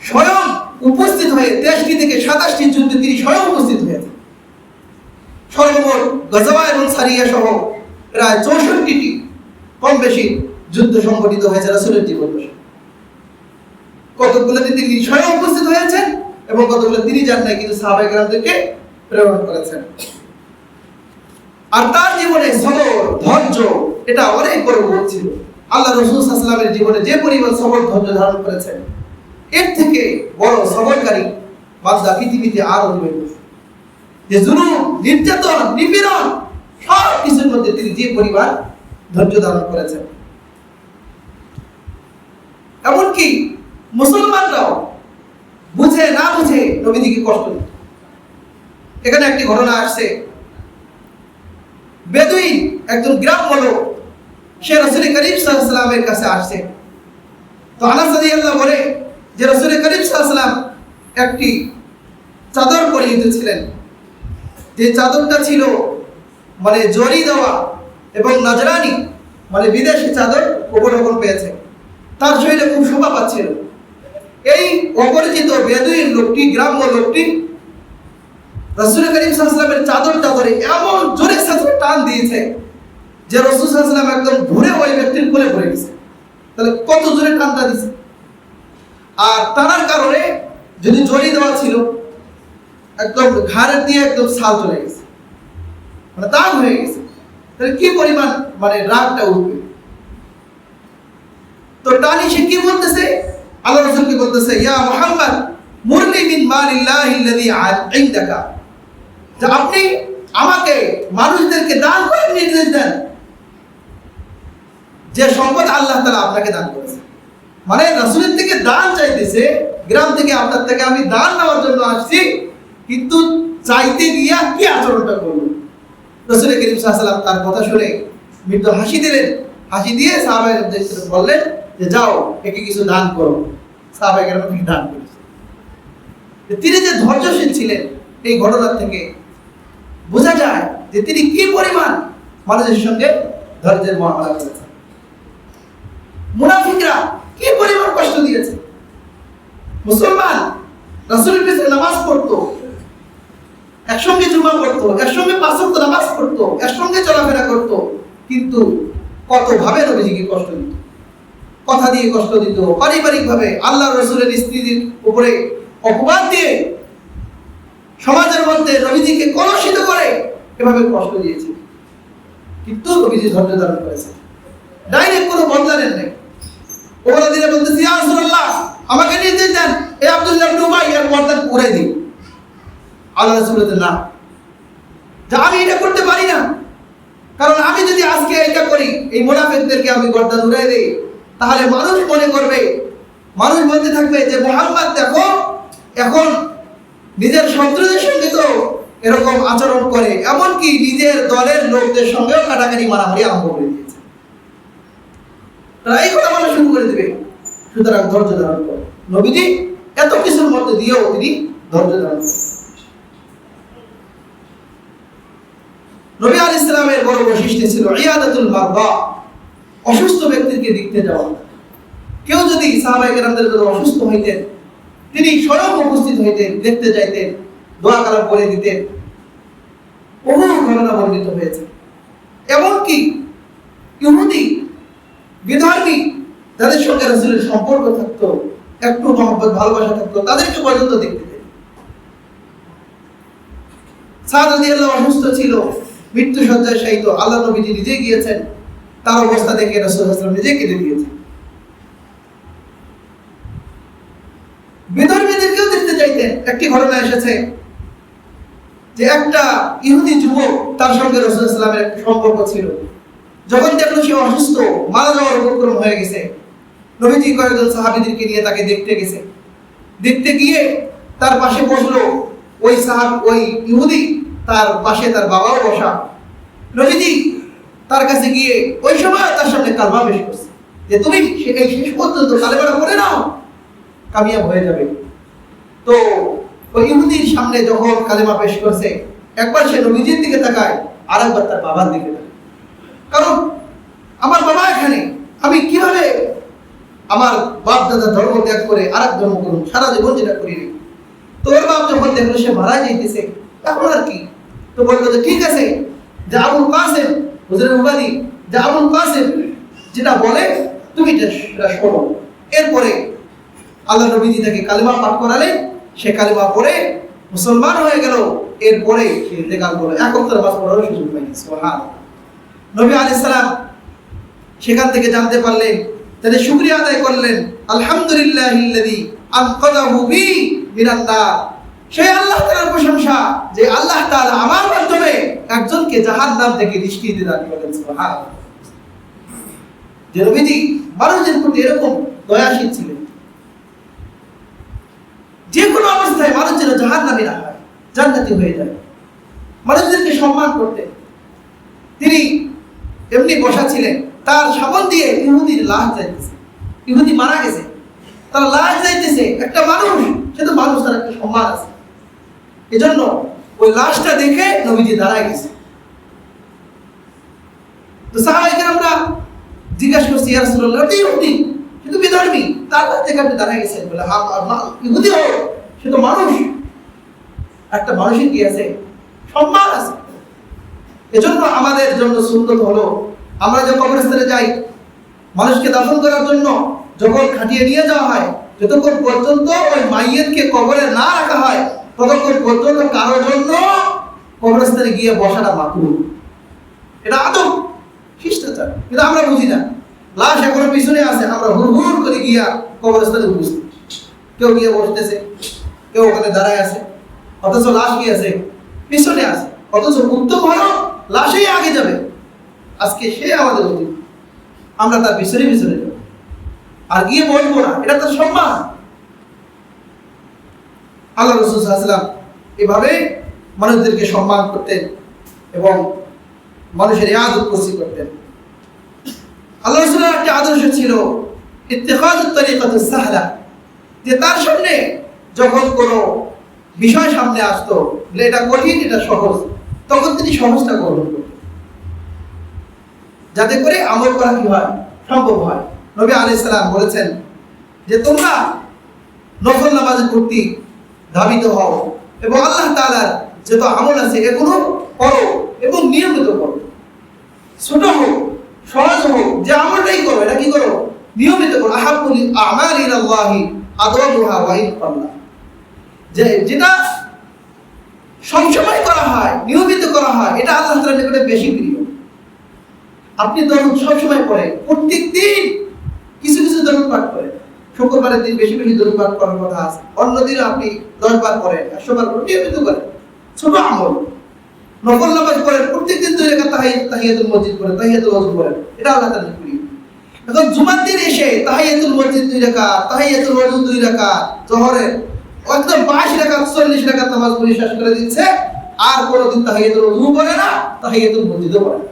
স্বয়ং উপস্থিত হয়ে 23টি থেকে 27টি যুদ্ধে তিনি স্বয়ং উপস্থিত হয়েছেন। সর্বমোট গজওয়া এবং সারিয়া সহ প্রায় 64টি কম বেশি যুদ্ধ সংঘটিত হয়েছে রাসূলের জীবদ্দশায়। কতগুলোতে তিনি স্বয়ং উপস্থিত হয়েছেন এবং কতগুলো তিনি যান নাই, কিন্তু সাহাবায়ে কেরামদেরকে প্রেরণ করেছেন। আর তার জীবনে সবর, ধৈর্য, এটা অনেক বড় গুণ ছিল। আল্লাহ রাসূল সাল্লাল্লাহু আলাইহি ওয়াসাল্লামের জীবনে যে পরিমাণ সবর, ধৈর্য ধারণ করেছেন, এর থেকে বড় সবরকারী বান্দা পৃথিবীতে আর হবে না। যে জুলুম, নির্যাতন, নিপীড়ন সব কিছুর মধ্যে তিনি যে পরিমাণ ধৈর্য ধারণ করেছেন, এমনকি মুসলমানরাও বুঝে না বুঝে নবীজিকে কষ্ট দিত। এখানে একটি ঘটনা আসছে, বেদুইন একজন গ্রাম্য লোক, সে রাসূল করিম সাল্লাল্লাহু আলাইহি ওয়াসাল্লামের কাছে আসছে। তো আনাস রাদিয়াল্লাহু বলে যে রাসূল করিম সাল্লাল্লাহু আলাইহি ওয়াসাল্লাম একটি চাদর পরিহিত ছিলেন, যে চাদরটা ছিল মানে জরি দেওয়া এবং নজরানি, মানে বিদেশি চাদর উপঢৌকন পেয়েছে, তার শরীরে খুব শোভা পাচ্ছিল। এই অপরিচিত বেদুইন লোকটি, গ্রাম্য লোকটি রাসূল করিম সাল্লাল্লাহু আলাইহি ওয়াসাল্লামের চাদরটা ধরে এমন জোরে সাথে টান দিয়েছে যে রাসূল সাল্লাল্লাহু আলাইহি ওয়াসাল্লাম একদম ঘুরে ওই ব্যক্তির কোলে পড়ে গেছে। তাহলে কত জোরে টানটা দিয়েছে! আর টানার কারণে যদি জড়ি দেওয়া ছিল, একদম ঘাড়ের দিয়ে একদম ছাল চলে গেছে, মানে দাগ হয়ে গেছে, তাহলে কি পরিমাণ মানে রাগটা উঠবে। তো টানি সে কি বলতেছে, আল্লাহ রাসূল কি বলতেছে, ইয়া মুহাম্মদ মুরনি মিন মালিল্লাহি আল্লাযী ইনদাকা, যে আপনি আমাকে মানুষদেরকে দান করার নির্দেশ দেন যে সম্পদ আল্লাহ তাআলা আপনাকে দান করেছে। মানে রাসূলের থেকে দান চাইতেছে, গ্রাম থেকে আপনার থেকে আমি দান নেওয়ার জন্য আসছি, কিন্তু চাইতে গিয়া কি আচরণটা করব। রাসূল করিম সাল্লাল্লাহু আলাইহি ওয়াসাল্লাম তার কথা শুনে মৃদু হাসি দিলেন, হাসি দিয়ে সাহাবায়ে বললেন যে যাও একে কিছু দান করো। সাহাবায়ে কেরাম দান করেছে। তিনি যে ধৈর্যশীল ছিলেন, এই ঘটনার থেকে বোঝা যায় যে তিনি কি পরিমাণ মানুষের সঙ্গে ধৈর্যের মুআমালা করেছেন। মুনাফিকরা কি পরিমাণ কষ্ট দিয়েছে। মুসলমান রাসূলের পিছনে নামাজ পড়তো, একসঙ্গে জুমা পড়তো, একসঙ্গে পাঁচ ওয়াক্ত নামাজ পড়তো, একসঙ্গে চলাফেরা করতো, কিন্তু কত ভাবে নবীজিকে কষ্ট দিত, কথা দিয়ে কষ্ট দিত, পারিবারিক ভাবে আল্লাহর রাসূলের স্ত্রীর উপরে অপবাদ দিয়ে সমাজের মধ্যে নবীজিকে কলুষিত করে এভাবে কষ্ট দিয়েছে, কিন্তু নবীজি ধৈর্য ধারণ করেছে, ডাইরেক্ট কোনো বদলা নেন নাই। ওরা দিনে বলতেছে, ইয়া রাসূলুল্লাহ আমাকে নির্দেশ দেন, এই আব্দুল্লাহ ইবনে উবাই এর পর্দা উড়াই দিন। আল্লাহ রাসূল বলেন না, যে আমি এটা করতে পারি না, কারণ আমি যদি আজকে এটা করি, এই মুনাফিকদেরকে আমি গর্দান উড়াই দেই, তাহলে মানুষ মনে করবে, মানুষ বলতে থাকবে যে মুহাম্মদ দেখো এখন নিজের শত্রুদের সঙ্গে তো এরকম আচরণ করে, এমনকি নিজের দলের লোকদের সঙ্গেও কাটাকাটি মারামারি আরম্ভ করে দিয়েছে। তারা এই কথা বলা শুরু করে দেবে। সুতরাং ধৈর্য ধারণ করো। নবীজি এত কিছুর মধ্যে দিয়েও তিনি ধৈর্য ধারণ করেন। নবী আলাইহিস সালামের বড় বৈশিষ্ট্য ছিল ইয়াদাতুল মারদা, অসুস্থ ব্যক্তিকে দেখতে যাওয়া। কেউ যদি সাহাবায়ে কেরামদের জন্য অসুস্থ হইতেন, তিনি স্বয়ং উপস্থিত হইতেন, দেখতে যাইতেন, দোয়া কালাম করে দিতেন। বহু ঘটনা বর্ণিত হয়েছে। এমনকি ইহুদি বিধর্মী যাদের সঙ্গে রাসূলের সম্পর্ক থাকতো, একটু মহব্বত ভালোবাসা থাকতো, তাদেরকে পর্যন্ত দেখতে যেতেন। সাদ রাদিয়াল্লাহু আনহু অসুস্থ ছিল, মৃত্যু শয্যায় শায়িত, আল্লাহ নবীজি নিজে গিয়েছেন, তার অবস্থা দেখে রাসূল সাল্লাল্লাহু আলাইহি ওয়াসাল্লাম নিজে কেঁদে দিয়েছেন। বিধর্মীদেরকেও দেখতে চাইতেন। একটি ঘটনা এসেছে যে একটা ইহুদি যুবক, তার সঙ্গে রাসূল সাল্লাল্লাহু আলাইহি ওয়াসাল্লামের একটা সম্পর্ক ছিল। যখন দেখলো সে অসুস্থ, মারা যাওয়ার উপক্রম হয়ে গেছে, নবীজি কয়েকজন সাহাবীদেরকে নিয়ে তাকে দেখতে গেছে। দেখতে গিয়ে তার পাশে বসলো ওই ওই ইহুদি, তার পাশে তার বাবাও বসা। নবীজি তার কাছে গিয়ে ওই সময় তার সামনে কালমা পেশ করছে যে তুমি এই শেষ পর্যন্ত কালেমাটা পড়ে নাও, কামিয়াব হয়ে যাবে। তো ওই ইহুদির সামনে যখন কালেমা পেশ করছে, একবার সে নবীজির দিকে তাকায়, আর একবার তার বাবার দিকে তাকায়। কারণ আমার বাবা এখানে, আমি কিভাবে আমার বাপ দাদা ধর্ম ত্যাগ করে আরেক ধর্ম করুন, সারা জীবন যেটা করিনি। তো ওর বাপ যখন দেখলো সে মারা যাইতেছে, এখন আর কি, তো বললো যে ঠিক আছে, যে আবুল কাসেম হুজুরের উপাধি, যে আবুল কাসেম যেটা বলে তুমি সেটা শোনো। এরপরে আল্লাহ নবীজি তাকে কালেমা পাঠ করালেন, সে কালেমা পড়ে মুসলমান হয়ে গেল। এরপরে সে ইন্তেকাল করলো, এক ওয়াক্ত নামাজ পড়ার সুযোগ পায়নি। সুবহানাল্লাহ। নবী আলাইহিস সালাম সেখান থেকে জানতে পারলেন, তাহলে শুকরিয়া আদায় করলেন, আলহামদুলিল্লাহিল্লাযী আনকাযাহু বি মিনান নার। সেই আল্লাহ তাআলার প্রশংসা যে আল্লাহ তাআলা আমার মাধ্যমে একজনকে জাহান্নাম থেকে নিষ্কৃতি দান করেন। সুবহানাল্লাহ। যে নবীজি মানুষের প্রতি এরকম দয়াশীল ছিলেন, যে কোনো অবস্থায় মানুষ যেন জাহান্নামী না হয়, জান্নাতি হয়ে যায়, মানুষদেরকে সম্মান করতেন। তিনি এমনি বসা ছিলেন, তার সামন দিয়ে ইহুদির লাশ যাইতেছে, ইহুদি মারা গেছে, তার লাশ যাইতেছে। একটা মানুষ, সে তো মানুষ, তার একটা সম্মান আছে। এজন্য ওই লাশটা দেখে নবীজি দাঁড়ায় গেছে। তো সাহাবায়ে কেরামরা জিজ্ঞাসা করছে, ইয়া রাসূলুল্লাহ, আপনি ইহুদি, সে তো বিধর্মী, তার লাশ দেখে আপনি দাঁড়ায় গেছেন। বলে ইহুদি হোক, সে তো মানুষ, একটা মানুষের কি আছে, সম্মান আছে। এজন্য আমাদের জন্য সুন্নত হলো, আমরা যে কবরস্থানে যাই, মানুষকে দাফন করার জন্য যখন খাটিয়ে নিয়ে যাওয়া হয়, যতক্ষণ পর্যন্ত ওই মাইয়েতকে কবরে না রাখা হয় ততক্ষণ পর্যন্ত কারোর জন্য কবরস্থানে গিয়ে বসাটা মাকরুহ। এটা আদব, শিষ্টাচার। কিন্তু আমরা বুঝি না, লাশ এখনো পিছনে আছে, আমরা হুড় হুড় করে গিয়া কবরস্থানে উপস্থিত। কেউ গিয়ে বসতেছে, কেউ ওখানে দাঁড়ায় আছে, অথচ লাশ কি আছে? পিছনে আছে। অথচ উত্তম হলো লাশেই আগে যাবে। আজকে সে আমাদের অতীত, আমরা তার পিছনে পিছনে যাব আর গিয়ে বলবো না, এটা তার সম্মান। আল্লাহ রাসূল সাল্লাল্লাহু আলাইহি ওয়াসাল্লাম এভাবে মানুষদেরকে সম্মান করতেন এবং মানুষের ইবাদত করতেন। আল্লাহ রাসূলের একটা আদর্শ ছিল ইত্তিখাযুত তরিকাতুস সাহলা, যে তার সামনে যখন কোনো বিষয় সামনে আসতো, এটা কঠিন এটা সহজ, তখন তিনি সহজটা গ্রহণ করতেন, যাতে করে আমল করা কি হয়? সম্ভব হয়। নবী আলাইহিস সালাম বলেছেন যে তোমরা নফল নামাজ পড়তে ধাবিত হও এবং আল্লাহ তাআলার যত আমল আছে এগুলো করো এবং নিয়মিত করো। ছোট হোক সহজ হোক, যে আমলটাই করো এটা কি করো? নিয়মিত করো। আহাব্বুল আমালি ইলাল্লাহি আদওয়ামুহা ওয়া ইন কাল্লা, যেটা সবসময় করা হয়, নিয়মিত করা হয়, এটা আল্লাহ তাআলার নিকটে বেশি প্রিয়। আপনি দরুদ সবসময় পড়েন, প্রত্যেক দিন কিছু কিছু দরুদ পাঠ করেন। শুক্রবারের দিন বেশি বেশি দরুদ পাঠ করার কথা আছে, অন্য দিন আপনি 10 বার পড়েন, 100 বার পড়েন, নিয়মিত করেন। ছোট আমল। নফল নামাজ পড়েন, প্রত্যেক দিন 2 রাকাত তাহিয়াতুল মসজিদ পড়েন, তাহিয়াতুল ওযু পড়েন, এটা আল্লাহ তাআলার প্রিয়। এখন জুমার দিন এসে তাহিয়াতুল মসজিদ 2 রাকাত, তাহিয়াতুল ওযু 2 রাকাত, জোহরের একদম 22 রাকাত 40 রাকাত নামাজ পড়ে শেষ করে দিচ্ছে, আর কোনদিন তাহিয়াতুল ওযু পড়ে না, তাহিয়াতুল মসজিদও পড়ে না।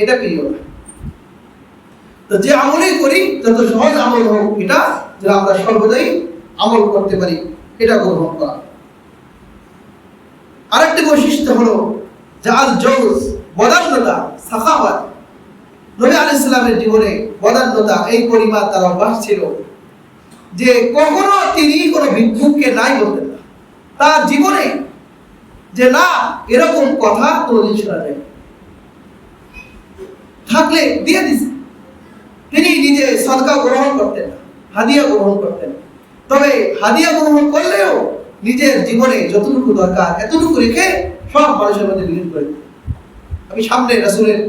এটা প্রিয় না। তো যে আমলই করি, যত সহজ আমল হোক, এটা যেন আমরা সর্বদাই আমল করতে পারি, এটা গ্রহণ করা। আরেকটি বৈশিষ্ট্য হলো জাল জৌজ, বদান্যতা, সাখাওয়াত। নবী আলাইহিস সালামের জীবনে বদান্যতা এই পরিমাণ তার অভ্যাস ছিল যে কখনো তিনি কোনো ভিক্ষুককে নাই বলতেন না। তার জীবনে যে না এরকম কথা কোনোদিন শোনা যায় থাকলে দিয়ে দিছে। তিনি নিজে সদকা গ্রহণ করতেন না, হাদিয়া গ্রহণ করতেন। তবে হাদিয়া গ্রহণ করলেও নিজের জীবনে যতটুকু দরকার এতটুকু রেখে সব মানুষের মধ্যে বিলীন করে দিতেন। আমি সামনে রাসূলের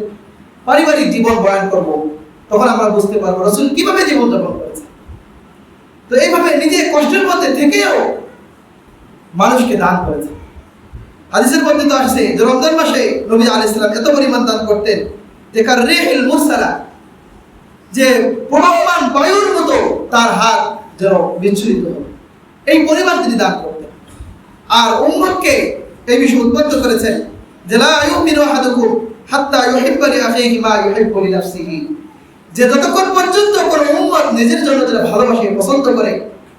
পারিবারিক জীবন বয়ান করব, তখন আমরা বুঝতে পারবো রাসূল কিভাবে জীবন যাপন করেছেন। তো এইভাবে নিজে কষ্টের মধ্যে থেকেও মানুষকে দান করেছেন। হাদিসের মধ্যে তো আসছে যে রমজান মাসে নবী আলাইহিস সালাম এত পরিমাণ দান করতেন যে কাররিহিল মুরসালা, যে প্রবাহমান বায়ুর মতো তার হাত যেন বিচ্ছুরিত হবে, এই পরিমাণ তিনি দান করতেন। আর উম্মতকে এই বিষয়ে উদ্বুদ্ধ করেছেন যে লা ইউমিনু আহাদুকুম হাত্তা ইউহিব্বা লিআখিহি মা ইউহিব্বু লিনাফসিহি, যে যতক্ষণ পর্যন্ত কোন উম্মত নিজের জন্য যেটা ভালোবাসে, পছন্দ করে,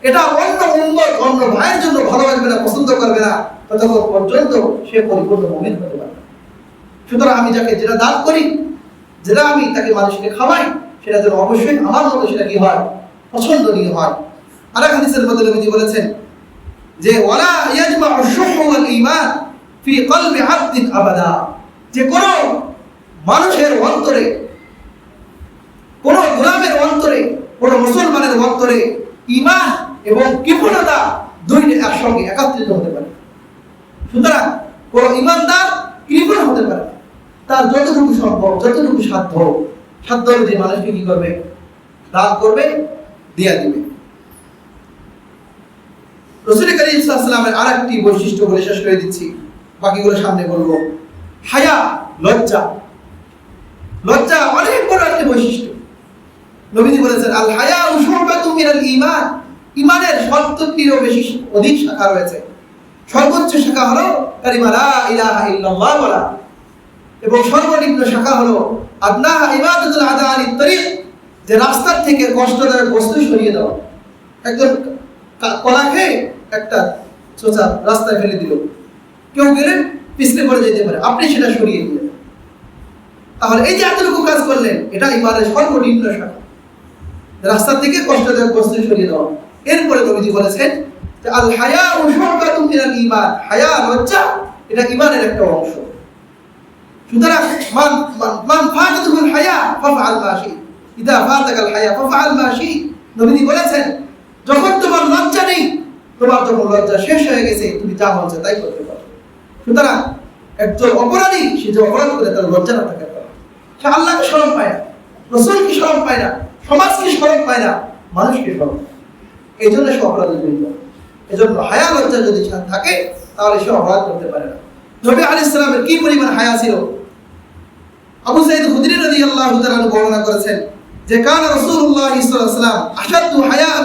এটা অন্য উম্মত অন্য ভাইয়ের জন্য ভালোবাসবে না, পছন্দ করবে না, ততক্ষণ পর্যন্ত সে পরিপূর্ণ মুমিন হতে পারবে না। সুতরাং আমি যাকে যেটা দান করি, যেটা আমি তাকে মানুষকে খাওয়াই, সেটা যেন অবশ্যই আমার মতো সেটা কি হয়? পছন্দনীয় হয়। আরেক হাদিসের মধ্যে নবীজি বলেছেন যে ওয়ালা ইয়াজমাউ আশ-শুহু ওয়াল ঈমান ফি কলবি আবদিন আবাদা, যে কোন মানুষের অন্তরে, কোন গোলামের অন্তরে, কোন মুসলমানের অন্তরে ঈমান এবং কৃপণতা দুইটা একসঙ্গে একত্রিত হতে পারে। সুতরাং কোন ঈমানদার কৃপণ হতে পারে, তার যতটুকু সম্ভব, যতটুকু সাধ্য অনুযায়ী মানুষকে কি করবে? দান করবে, দিয়া দিবে। রাসূল কারীম সাল্লাল্লাহু আলাইহি ওয়াসাল্লামের আরেকটি বৈশিষ্ট্য বলে শেষ করে দিচ্ছি, বাকিগুলো সামনে বলবো। হায়া, লজ্জা। লজ্জা অনেক বড় একটা বৈশিষ্ট্য। নবীজি বলেছেন আল হায়াউ শুবাতুম মিনাল ঈমান, ঈমানের 70টিরও বেশি অধিক শাখা রয়েছে। সর্বোচ্চ শাখা হলো কালিমা লা ইলাহা ইল্লাল্লাহ বলা, এবং সর্বনিম্ন শাখা হলো আদনাহা ইবাদাতুল আদা আনিত তরিক, যে রাস্তার থেকে কষ্টদায়ক বস্তু সরিয়ে দাও। একজন কলা খেয়ে একটা সোজা রাস্তায় ফেলে দিল, কেউ গেলে পিছলে পড়ে যেতে পারে, আপনি সেটা সরিয়ে দিলেন। তাহলে এই যে এতটুকু কাজ করলেন, এটা ঈমানের সর্বনিম্ন শাখা, রাস্তা থেকে কষ্টদায়ক বস্তু সরিয়ে দেওয়া। এরপরে নবীজি বলেছেন যে আল হায়াউ শুবাতুম মিনাল ঈমান, হায়া, লজ্জা, এটা ঈমানের একটা অংশ। সুতরাং মান ফাতাতুল হায়া ফাফআল মা শি, ইদা ফাতাকাল হায়া ফাফআল মা শি। নবীজি বলেছেন যখন তোমার লজ্জা নেই, তোমার যখন লজ্জা শেষ হয়ে গেছে, তুমি যা হচ্ছে তাই করতে পারো। সুতরাং একজন অপরাধী, সে যে অপরাধ করে তার লজ্জা না থাকে, সে আল্লাহকে শরম পায় না, রাসূলকে শরম পায় না, সমাজকে শরম পায় না, মানুষকে শরম পায়। এই জন্য সে অপরাধে জড়িত। এজন্য হায়া লজ্জা যদি থাকে তাহলে সে অপরাধ করতে পারে না। নবী আলাইহিস সালামের কি পরিমাণ হায়া ছিল! আবু সাঈদ খুদরি রাদিয়াল্লাহু তাআলা বর্ণনা করেছেন যে কানা রাসূলুল্লাহ সাল্লাল্লাহু আলাইহি ওয়াসাল্লাম আশাদ্দু হায়াআন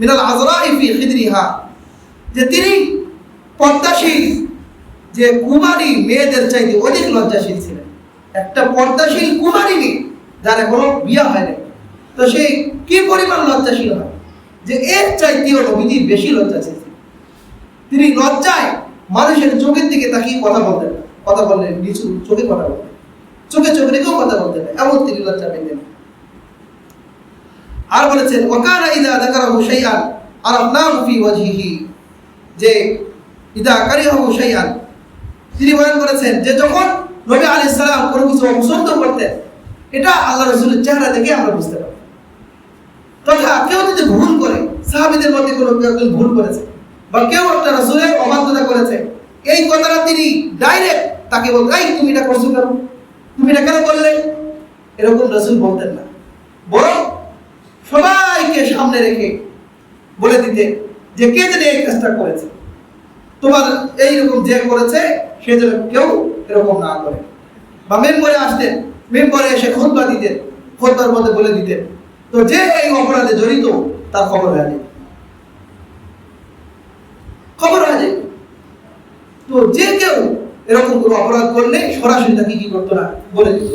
মিনাল আযরা'i ফি খিদরিহা, যে তিনি পর্দাশীল যে কুমারী মেয়েদের চাইতে অধিক লজ্জাশীল ছিলেন। একটা পর্দাশীল কুমারী মেয়ে যার এখনো বিয়ে হয়নি, তো সে কি পরিমাণ লজ্জাশীল হয় যে এর চাইতেও নবীজি বেশি লজ্জাশীল ছিলেন। তিনি লজ্জায় মানুষের চোখের দিকে তাকিয়ে কথা বলতেন না, কথা বললেন নিচু চোখে কথা বলতেন, চোখে চোখে রেখেও কথা বলতেন না, এমন তিনি লজ্জা পেতেন। আর বলেছেন ওয়াকানা ইযা যাকারাহু শাইআন আরাফনাহু ফি ওয়াজহিহি, যে ইযা কারিহাহু শাইআন, তিনি বয়ান করেছেন যে যখন নবী আলাইহিস সালাম কোনো কিছু অপছন্দ করতেন, এটা আল্লাহ রাসূলের চেহারা দেখে আমরা বুঝতে পারি। তথা কেউ যদি ভুল করে, সাহাবীদের মধ্যে কোনো কেউ ভুল করেছে বা কেউ একটা রাসূলের অবাধ্যতা করেছে, এই কথাটা তিনি ডাইরেক্ট তাকে বলতেন, এই তুমি এটা করছো কেন, তুমি এটা কেন করলে, এরকম রাসূল বলতেন না। বরং সবাইকে সামনে রেখে বলে দিতে যে কে যেন এই কাজটা করেছে, তোমার এইরকম যে করেছে সে যেন কেউ এরকম না করে। বা মেম্বরে আসতেন, মেম্বরে এসে খুতবা দিতেন, খুতবার মধ্যে বলে দিতেন, তো যে এই অপরাধে জড়িত তার খবর হয়ে যায়, খবর হয়ে যায়। তো যে কেউ এরকম কোনো অপরাধ করলে সরাসরি তাকে কি করতো না, বলে দিত।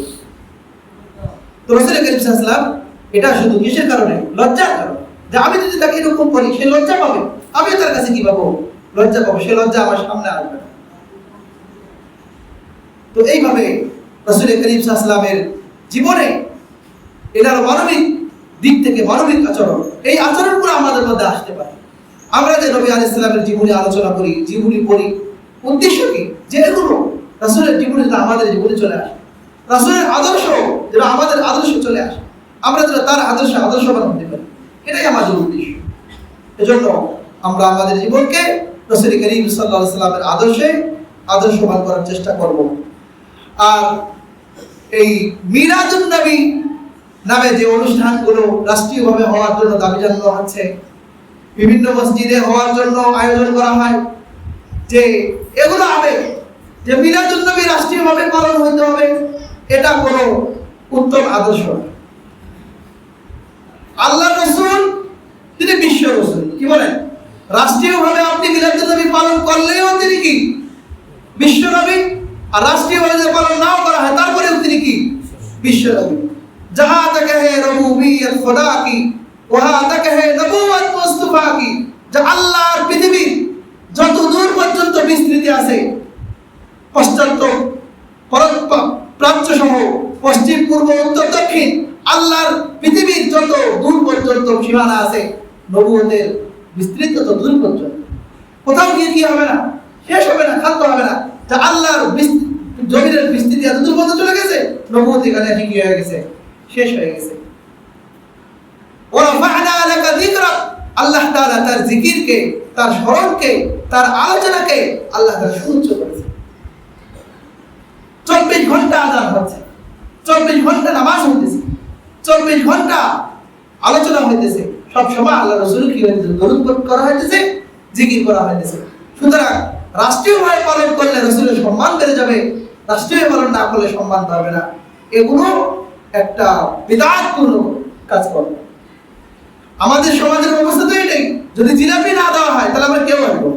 তো রাসূল করিম সাল্লাল্লাহু আলাইহি ওয়াসাল্লাম এটা শুধু কিসের কারণে, লজ্জার কারণে, যে আমি যদি তাকে এরকম করি সে লজ্জা পাবে, আমি তার কাছে কি পাবো, লজ্জা পাবো, সে লজ্জা আমার সামনে আসবে না। তো এইভাবে রাসূল করিম সাল্লাল্লাহু আলাইহি ওয়াসাল্লামের জীবনে এটার মানবিক দিক থেকে মানবিক আচরণ, এই আচরণগুলো আমাদের মধ্যে আসতে পারে। আমরা যে নবী আলাইহিস সালামের জীবনী আলোচনা করি, জীবনী পড়ি, উদ্দেশ্য কি, যে এগুলো রাসূলের জীবনে যেন আমাদের জীবনে চলে আসে, রাসূলের আদর্শ যেন আমাদের আদর্শে চলে আসে, আমরা যেন তার আদর্শবান হতে পারি, এটাই আমাদের উদ্দেশ্য। এজন্য আমরা আমাদের জীবনকে রাসূল করিম সাল্লাল্লাহু আলাইহি ওয়াসাল্লামের আদর্শে আদর্শবান করার চেষ্টা করব। আর এই মিলাদুন নবী নামে যে অনুষ্ঠানগুলো রাষ্ট্রীয়ভাবে হওয়ার জন্য দাবি জানানো হচ্ছে, বিভিন্ন মসজিদে হওয়ার জন্য আয়োজন করা হয়, যে এগুলো হবে যে মিলাদুন নবী রাষ্ট্রীয়ভাবে পালন হতে হবে, এটা কোনো উত্তম আদর্শ না। আল্লাহর রাসূল তিনি বিশ্ব রাসূল, কি বলেন, রাষ্ট্রীয়ভাবে আপনি মিলাদুন নবী পালন করলেও তিনি কি বিশ্ব নবী, আর রাষ্ট্রীয়ভাবে যদি পালন নাও করা হয় তারপরেও তিনি কি বিশ্ব নবী। जहां तक है रबूबियत खुदा की वहां तक है नबुवत मुस्तफा की, যে আল্লাহর পৃথিবী যত দূর পর্যন্ত বিস্তৃতি আছে, পশ্চাৎ প্রাচ্য সহ পশ্চিম পূর্ব উত্তর দক্ষিণ, আল্লাহর পৃথিবীর যত দূর পর্যন্ত সীমানা আছে, নবুয়তের বিস্তৃত তত দূর পর্যন্ত, কোথাও গিয়ে কি হবে না, শেষ হবে না, খাদ্য হবে না, যে আল্লাহর জমিনের বিস্তৃতি এত দূর পর্যন্ত চলে গেছে, নবুয়ত এখানে কি হয়ে গেছে, শেষ হয়ে গেছে। ওয়ারাফা'না লাকা যিকরাক, আল্লাহ তাআলা তার জিকিরকে, তার স্মরণকে, তার আলোচনাকে আল্লাহ তাআলা সুউচ্চ করেছে। 24 ঘন্টা আযান হচ্ছে, 24 ঘন্টা নামাজ হইতেছে, 24 ঘন্টা আলোচনা হইতেছে, সব সময় আল্লাহ রাসূল কি হইতেছে, দরুদ করা হইতেছে, জিকির করা হইতেছে। সুতরাং রাষ্ট্রীয়ভাবে পালন করলে রাসূলের সম্মান বেড়ে যাবে, রাষ্ট্রীয় পালন না করলে সম্মান পাবে না। এগুলো একটা বিদআতপূর্ণ কাজ করবে। আমাদের সমাজের অবস্থা তো এটাই, যদি জিলাপি না দেওয়া হয় তাহলে আমরা কেউ আসবো।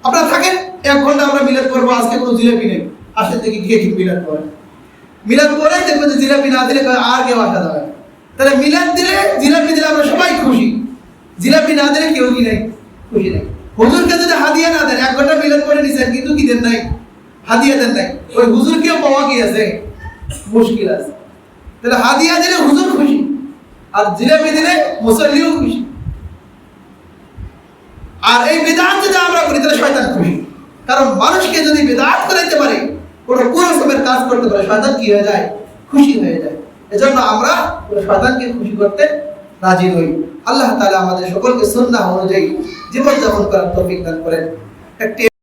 আপনারা থাকেন 1 ঘন্টা আমরা মিলাদ করবো, আজকে কোনো জিলাপি নেই, আসে থেকে গিয়ে ঠিক মিলাদ করে, মিলাদ করে দেখবেন যে জিলাপি না দিলে আর কেউ আসা যাবে। তাহলে মিলাদ দিলে, জিলাপি দিলে আমরা সবাই খুশি, জিলাপি না দিলে কেউ কি নেই, খুশি নেই। হুজুরকে যদি হাদিয়া না দেন, 1 ঘন্টা মিলাদ করে নিছেন কিন্তু কি দেন নাই, হাদিয়া দেন নাই, ওই হুজুরকেও পাওয়া কি আছে, মুশকিল আছে। তাহলে হাদিয়া দিলে হুজুর খুশি, আর জিলাপি দিলে মুসল্লিও খুশি। আর এই বিদআত যদি আমরা করি তাহলে শয়তান খুশি, কারণ মানুষকে যদি বিদআত করাইতে পারে, কোনো কুরসবের কাজ করতে পারে, শয়তান কি হয়ে যায়, খুশি হয়ে যায়। এজন্য আমরা শয়তানকে খুশি করতে রাজি নই। আল্লাহ তাআলা আমাদের সকলকে সুন্নাহ অনুযায়ী জীবনযাপন করার তৌফিক দান করেন। একটি